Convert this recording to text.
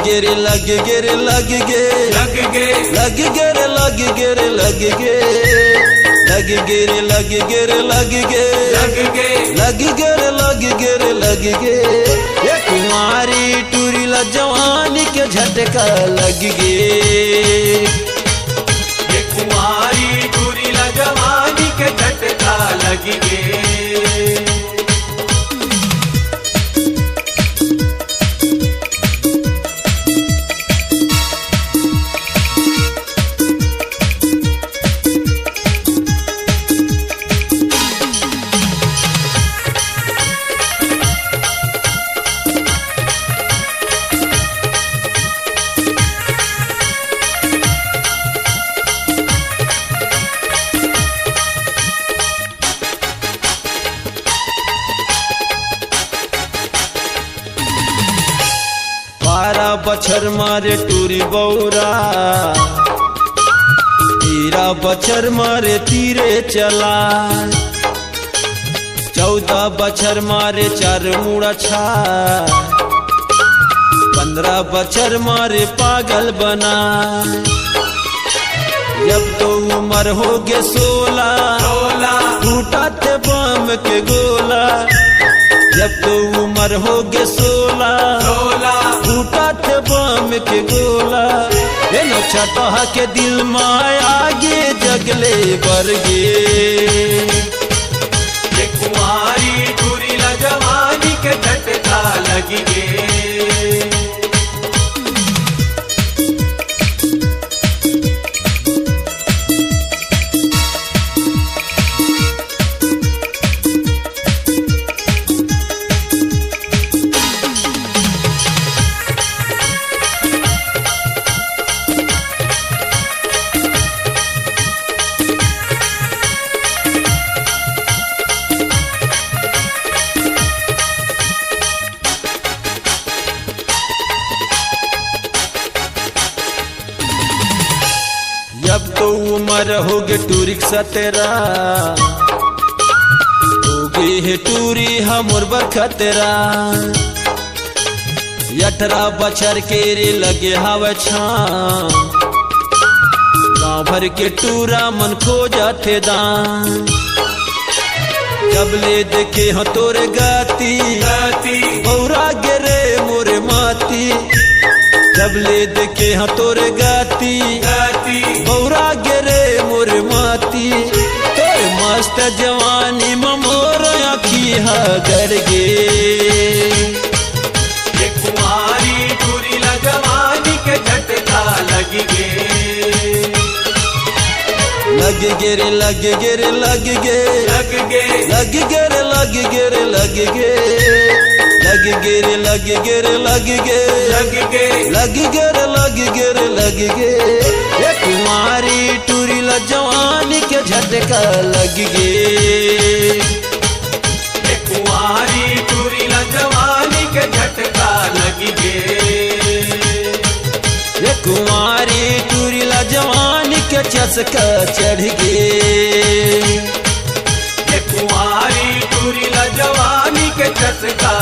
गे रे लग गे रे लग गे लग गे लग गे रे लग गे रे लग गे लग गे रे लग गे रे लग गे लग गे लग गे रे लग गे रे लग गे ये कुमारी टूरी ला जवानी के झटका लग गे ये कुमारी टूरी ला जवानी के झटका लग गे बछर मारे टूरी बौरा तेरा बछर मारे तीरे चला 14 बछर मारे चार मुड़ा छा 15 बछर मारे पागल बना जब तो उम्र हो गए 16 टूटा थे बम के गोला जब तो उम्र हो गए 16 टूटा थे बम के गोला ये नो छटहा के दिल माया गे जगले बरगे ये कुमारी टूरी ला जवानी के झटका लग गे जब तो उम्र हो गए टूरी 17 हो गई है टूरी हमर बखतरा 18 बछर के रे लगे हवा छाम गाँव भर के टूरा मन खो जाते दान जब ले देखे हो तोरे गाती बौरा गिरे मोरे माती जब ले देखे हाँ तोरे गाती बौरा गिरे मोरे माती तोरे मस्त जवानी मोर आखी हा गर गे ये कुमारी टूरी ला जवानी के झटका लग गे लग गे रे लग गे रे लग गे लग गे लग गे रे लग गे रे लग गे लग गे रे लग गे रे लग गे लग गे लग गे रे लग गे रे लग गे ये कुमारी टूरी ला जवानी के झटका लग गे ये कुमारी टूरी ला जवानी के झटका लग गे ये कुमारी टूरी ला जवानी के चस्का चढ़ गे ये कुमारी टूरी ला जवानी के चस्का